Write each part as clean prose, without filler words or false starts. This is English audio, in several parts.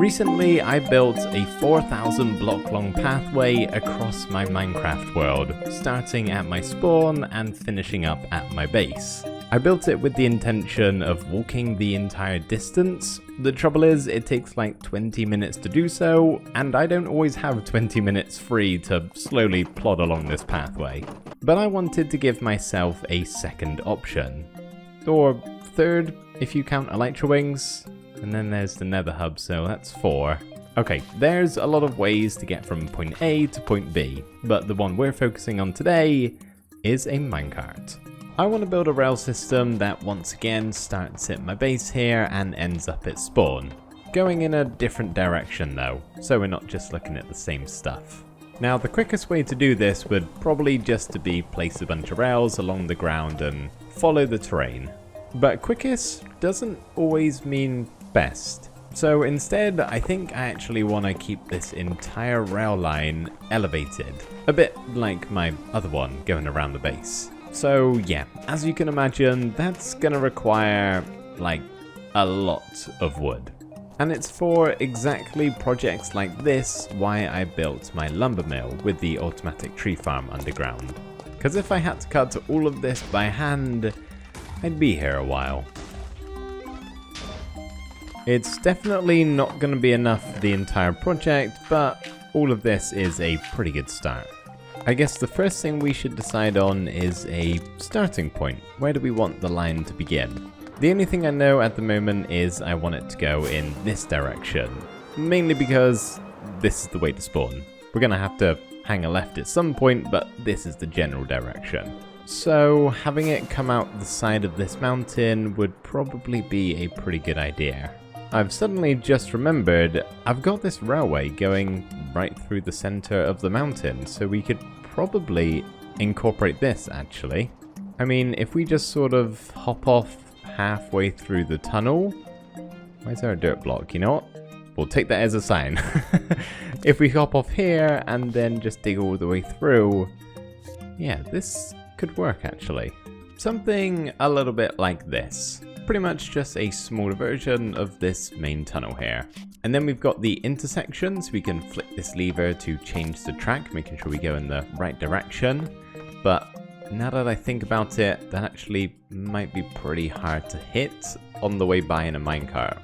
Recently, I built a 4,000 block long pathway across my Minecraft world, starting at my spawn and finishing up at my base. I built it with the intention of walking the entire distance. The trouble is, it takes like 20 minutes to do so, and I don't always have 20 minutes free to slowly plod along this pathway. But I wanted to give myself a second option. Or third, if you count Elytra Wings. And then there's the Nether Hub, so that's 4. Okay, there's a lot of ways to get from point A to point B, but the one we're focusing on today is a minecart. I want to build a rail system that once again starts at my base here and ends up at spawn. Going in a different direction though, so we're not just looking at the same stuff. Now the quickest way to do this would probably just to be place a bunch of rails along the ground and follow the terrain. But quickest doesn't always mean best. So instead, I think I actually want to keep this entire rail line elevated. A bit like my other one going around the base. So yeah, as you can imagine, that's going to require like a lot of wood. And it's for exactly projects like this why I built my lumber mill with the automatic tree farm underground. Because if I had to cut all of this by hand, I'd be here a while. It's definitely not going to be enough for the entire project, but all of this is a pretty good start. I guess the first thing we should decide on is a starting point. Where do we want the line to begin? The only thing I know at the moment is I want it to go in this direction, mainly because this is the way to spawn. We're going to have to hang a left at some point, but this is the general direction. So having it come out the side of this mountain would probably be a pretty good idea. I've suddenly just remembered I've got this railway going right through the center of the mountain, so we could probably incorporate this actually. I mean, if we just sort of hop off halfway through the tunnel. Where's our dirt block? You know what? We'll take that as a sign. If we hop off here and then just dig all the way through, yeah, this could work actually. Something a little bit like this. Pretty much just a smaller version of this main tunnel here. And then we've got the intersections. We can flick this lever to change the track, making sure we go in the right direction. But now that I think about it, that actually might be pretty hard to hit on the way by in a minecart.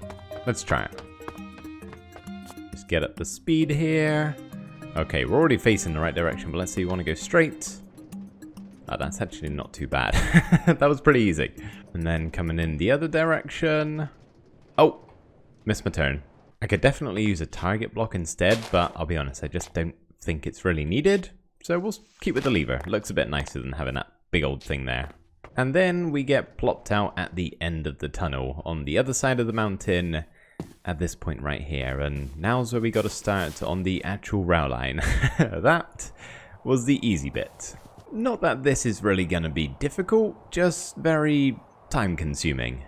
Let's try it. Just get up the speed here. Okay, we're already facing the right direction, but let's say you want to go straight. Oh, that's actually not too bad. That was pretty easy. And then coming in the other direction. Oh, missed my turn. I could definitely use a target block instead, but I'll be honest, I just don't think it's really needed. So we'll keep with the lever. It looks a bit nicer than having that big old thing there. And then we get plopped out at the end of the tunnel on the other side of the mountain at this point right here. And now's where we got to start on the actual rail line. That was the easy bit. Not that this is really going to be difficult, just very time consuming.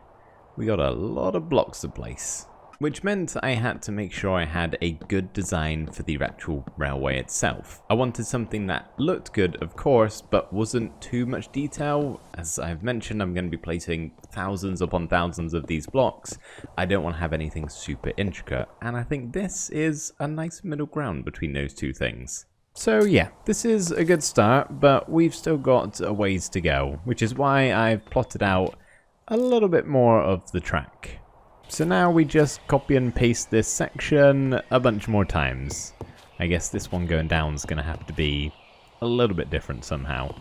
We got a lot of blocks to place, which meant I had to make sure I had a good design for the actual railway itself. I wanted something that looked good, of course, but wasn't too much detail. As I've mentioned, I'm going to be placing thousands upon thousands of these blocks. I don't want to have anything super intricate, and I think this is a nice middle ground between those two things. So yeah, this is a good start, but we've still got a ways to go, which is why I've plotted out a little bit more of the track. So now we just copy and paste this section a bunch more times. I guess this one going down is going to have to be a little bit different somehow.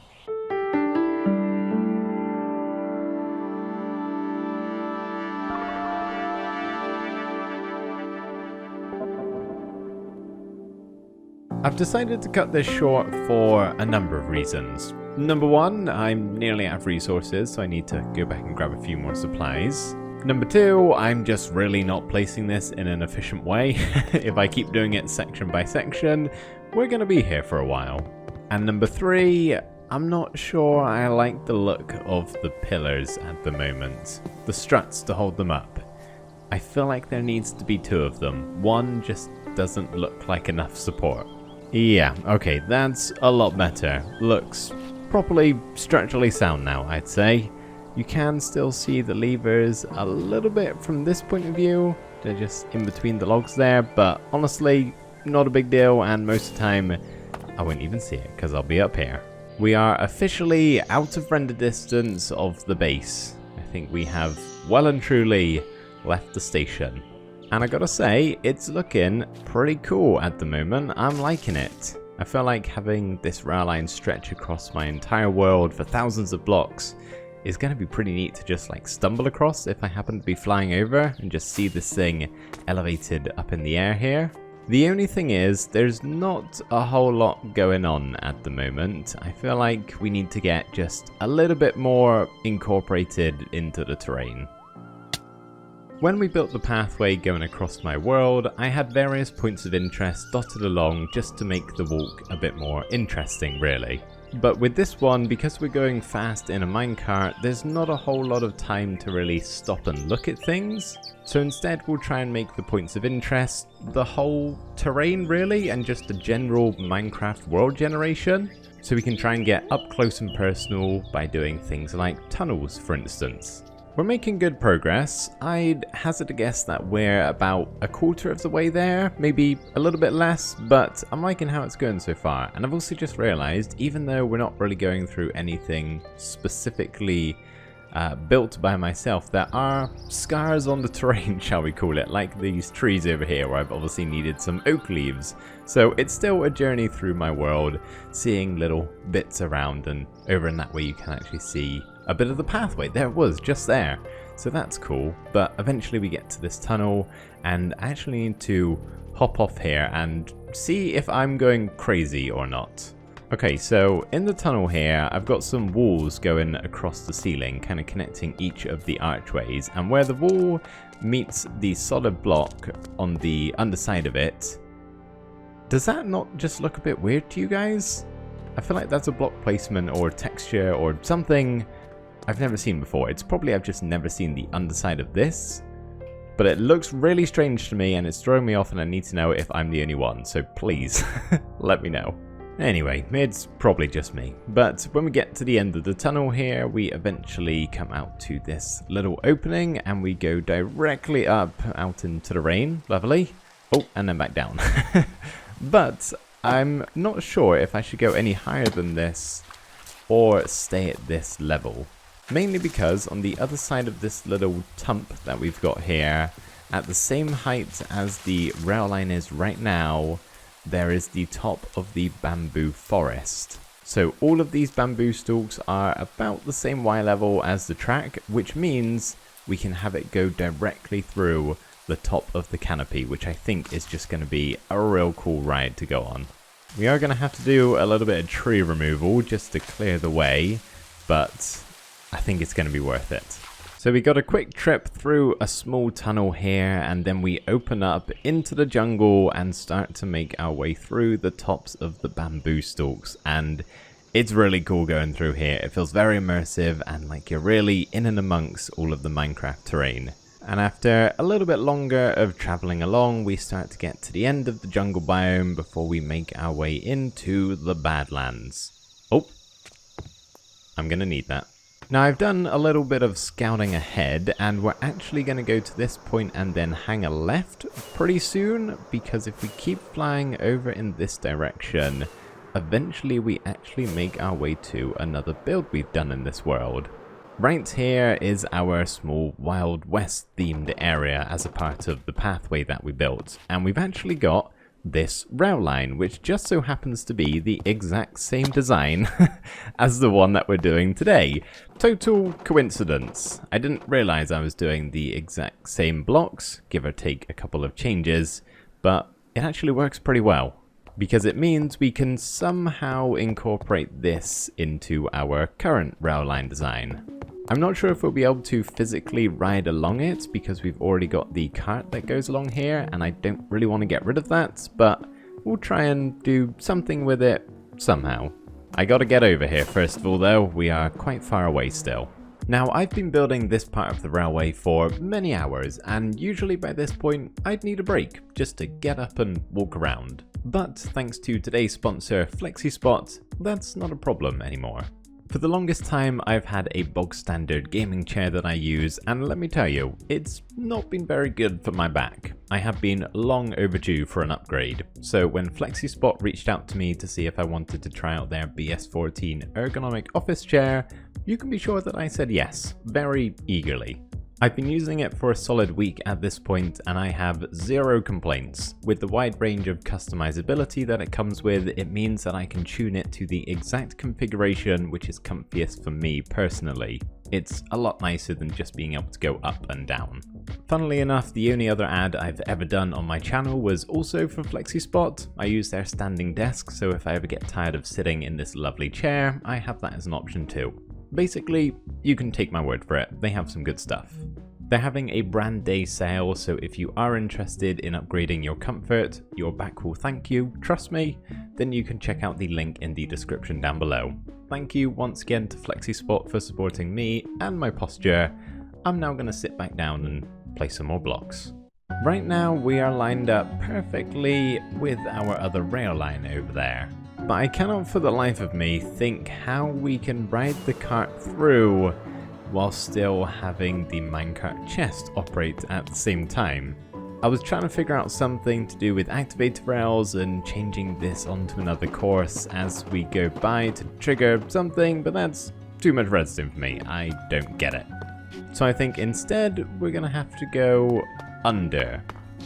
I've decided to cut this short for a number of reasons. Number one, I'm nearly out of resources, so I need to go back and grab a few more supplies. Number two, I'm just really not placing this in an efficient way. If I keep doing it section by section, we're going to be here for a while. And number three, I'm not sure I like the look of the pillars at the moment. The struts to hold them up. I feel like there needs to be two of them. One just doesn't look like enough support. Yeah, okay, that's a lot better. Looks properly structurally sound now, I'd say. You can still see the levers a little bit from this point of view, They're just in between the logs there, but honestly, not a big deal, and most of the time, I won't even see it because I'll be up here. We are officially out of render distance of the base. I think we have well and truly left the station. And I gotta say, it's looking pretty cool at the moment. I'm liking it. I feel like having this rail line stretch across my entire world for thousands of blocks is going to be pretty neat to just like stumble across if I happen to be flying over and just see this thing elevated up in the air here. The only thing is, there's not a whole lot going on at the moment. I feel like we need to get just a little bit more incorporated into the terrain. When we built the pathway going across my world, I had various points of interest dotted along just to make the walk a bit more interesting, really. But with this one, because we're going fast in a minecart, there's not a whole lot of time to really stop and look at things. So instead we'll try and make the points of interest the whole terrain really, and just a general Minecraft world generation. So we can try and get up close and personal by doing things like tunnels, for instance. We're making good progress. I'd hazard a guess that we're about a quarter of the way there, maybe a little bit less, but I'm liking how it's going so far. And I've also just realized, even though we're not really going through anything specifically built by myself, there are scars on the terrain, shall we call it, like these trees over here where I've obviously needed some oak leaves. So it's still a journey through my world, seeing little bits around, and over in that way you can actually see a bit of the pathway. There it was, just there. So that's cool. But eventually we get to this tunnel, and I actually need to hop off here and see if I'm going crazy or not. Okay, so in the tunnel here, I've got some walls going across the ceiling, kind of connecting each of the archways. And where the wall meets the solid block on the underside of it, does that not just look a bit weird to you guys? I feel like that's a block placement or texture or something I've never seen before. It's probably I've just never seen the underside of this, but it looks really strange to me and it's throwing me off, and I need to know if I'm the only one, so please let me know. Anyway, it's probably just me. But when we get to the end of the tunnel here, we eventually come out to this little opening and we go directly up out into the rain. Lovely. Oh, and then back down. But I'm not sure if I should go any higher than this or stay at this level. Mainly because on the other side of this little tump that we've got here, at the same height as the rail line is right now, there is the top of the bamboo forest. So all of these bamboo stalks are about the same Y level as the track, which means we can have it go directly through the top of the canopy, which I think is just going to be a real cool ride to go on. We are going to have to do a little bit of tree removal just to clear the way, but I think it's going to be worth it. So we got a quick trip through a small tunnel here, and then we open up into the jungle and start to make our way through the tops of the bamboo stalks. And it's really cool going through here. It feels very immersive and like you're really in and amongst all of the Minecraft terrain. And after a little bit longer of traveling along, we start to get to the end of the jungle biome before we make our way into the badlands. Oh, I'm going to need that. Now I've done a little bit of scouting ahead, and we're actually going to go to this point and then hang a left pretty soon, because if we keep flying over in this direction, eventually we actually make our way to another build we've done in this world. Right here is our small Wild West themed area as a part of the pathway that we built, and we've actually got this rail line, which just so happens to be the exact same design as the one that we're doing today. Total coincidence. I didn't realize I was doing the exact same blocks, give or take a couple of changes, but it actually works pretty well, because it means we can somehow incorporate this into our current rail line design. I'm not sure if we'll be able to physically ride along it because we've already got the cart that goes along here, and I don't really want to get rid of that, but we'll try and do something with it somehow. I gotta get over here first of all though, we are quite far away still. Now I've been building this part of the railway for many hours, and usually by this point I'd need a break just to get up and walk around. But thanks to today's sponsor FlexiSpot, that's not a problem anymore. For the longest time, I've had a bog standard gaming chair that I use, and let me tell you, it's not been very good for my back. I have been long overdue for an upgrade, so when FlexiSpot reached out to me to see if I wanted to try out their BS14 ergonomic office chair, you can be sure that I said yes, very eagerly. I've been using it for a solid week at this point and I have zero complaints. With the wide range of customizability that it comes with, it means that I can tune it to the exact configuration which is comfiest for me personally. It's a lot nicer than just being able to go up and down. Funnily enough, the only other ad I've ever done on my channel was also for FlexiSpot. I use their standing desk, so if I ever get tired of sitting in this lovely chair, I have that as an option too. Basically, you can take my word for it, they have some good stuff. They're having a brand day sale, so if you are interested in upgrading your comfort, your back will thank you, trust me, then you can check out the link in the description down below. Thank you once again to FlexiSpot for supporting me and my posture. I'm now going to sit back down and place some more blocks. Right now we are lined up perfectly with our other rail line over there. But I cannot for the life of me think how we can ride the cart through while still having the minecart chest operate at the same time. I was trying to figure out something to do with activator rails and changing this onto another course as we go by to trigger something, but that's too much redstone for me. I don't get it. So I think instead we're gonna have to go under.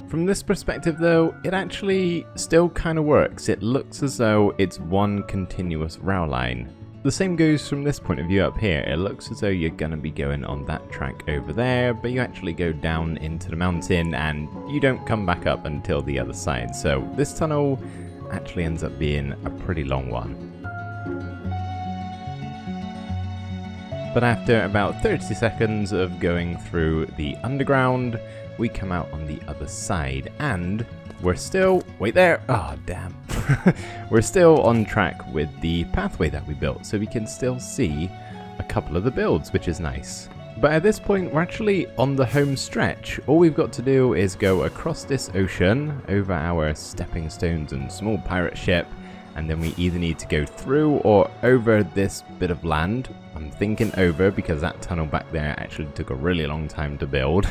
From this perspective though, it actually still kind of works. It looks as though it's one continuous rail line. The same goes from this point of view up here. It looks as though you're going to be going on that track over there, but you actually go down into the mountain and you don't come back up until the other side. So this tunnel actually ends up being a pretty long one. But after about 30 seconds of going through the underground, we come out on the other side and we're still, wait there, oh damn, we're still on track with the pathway that we built, so we can still see a couple of the builds, which is nice. But at this point we're actually on the home stretch. All we've got to do is go across this ocean, over our stepping stones and small pirate ship, and then we either need to go through or over this bit of land. I'm thinking over because that tunnel back there actually took a really long time to build.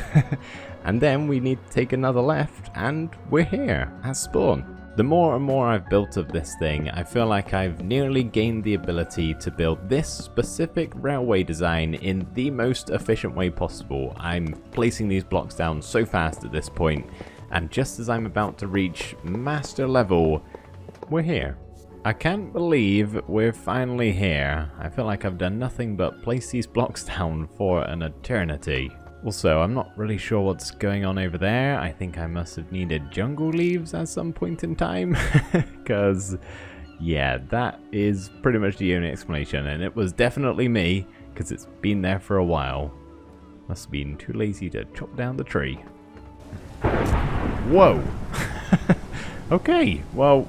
And then we need to take another left and we're here at spawn. The more and more I've built of this thing, I feel like I've nearly gained the ability to build this specific railway design in the most efficient way possible. I'm placing these blocks down so fast at this point, and just as I'm about to reach master level, we're here. I can't believe we're finally here. I feel like I've done nothing but place these blocks down for an eternity. Also, I'm not really sure what's going on over there. I think I must have needed jungle leaves at some point in time. Because, yeah, that is pretty much the only explanation. And it was definitely me, because it's been there for a while. Must have been too lazy to chop down the tree. Whoa! Okay, well,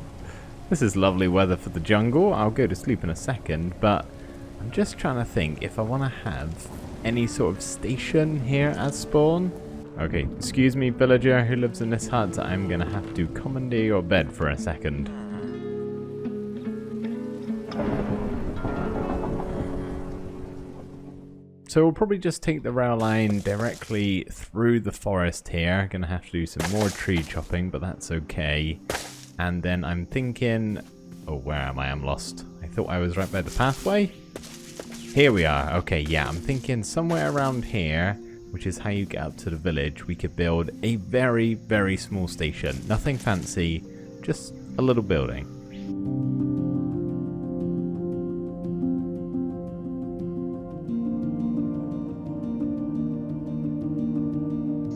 this is lovely weather for the jungle. I'll go to sleep in a second, but I'm just trying to think if I want to have any sort of station here at spawn. Okay, excuse me villager who lives in this hut, I'm gonna have to commandeer your bed for a second. So we'll probably just take the rail line directly through the forest here. Gonna have to do some more tree chopping, but that's okay. And then I'm thinking, oh, where am I? I'm lost. I thought I was right by the pathway. Here we are. Okay, yeah, I'm thinking somewhere around here, which is how you get up to the village, we could build a very, very small station. Nothing fancy, just a little building.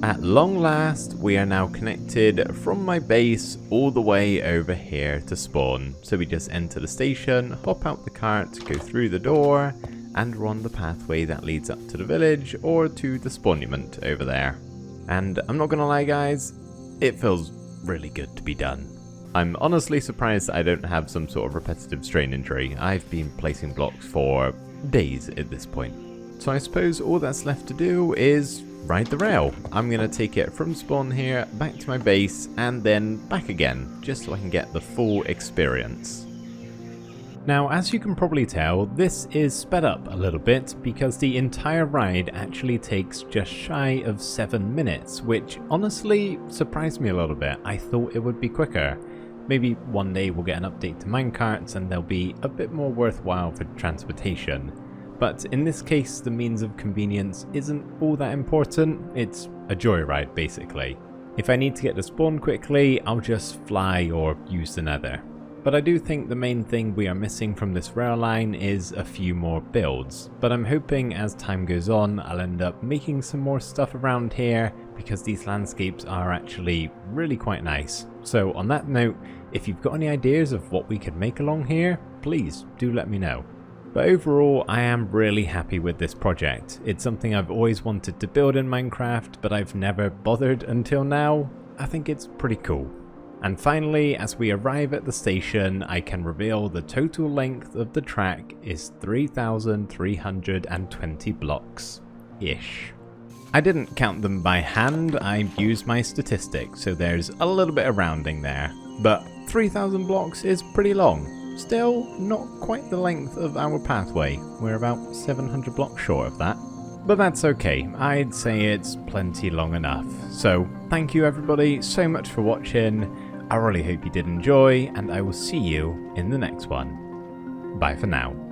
At long last, we are now connected from my base all the way over here to spawn. So we just enter the station, hop out the cart, go through the door, and we're on the pathway that leads up to the village or to the spawnument over there. And I'm not gonna lie guys, it feels really good to be done. I'm honestly surprised that I don't have some sort of repetitive strain injury. I've been placing blocks for days at this point. So I suppose all that's left to do is ride the rail. I'm gonna take it from spawn here, back to my base, and then back again, just so I can get the full experience. Now, as you can probably tell, this is sped up a little bit because the entire ride actually takes just shy of 7 minutes, which honestly surprised me a little bit. I thought it would be quicker. Maybe one day we'll get an update to minecarts and they'll be a bit more worthwhile for transportation. But in this case, the means of convenience isn't all that important. It's a joyride, basically. If I need to get to spawn quickly, I'll just fly or use the nether. But I do think the main thing we are missing from this rail line is a few more builds. But I'm hoping as time goes on, I'll end up making some more stuff around here because these landscapes are actually really quite nice. So on that note, if you've got any ideas of what we could make along here, please do let me know. But overall, I am really happy with this project. It's something I've always wanted to build in Minecraft, but I've never bothered until now. I think it's pretty cool. And finally, as we arrive at the station, I can reveal the total length of the track is 3,320 blocks-ish. I didn't count them by hand, I used my statistics, so there's a little bit of rounding there. But 3,000 blocks is pretty long. Still, not quite the length of our pathway. We're about 700 blocks short of that. But that's okay, I'd say it's plenty long enough. So, thank you everybody so much for watching. I really hope you did enjoy, and I will see you in the next one. Bye for now.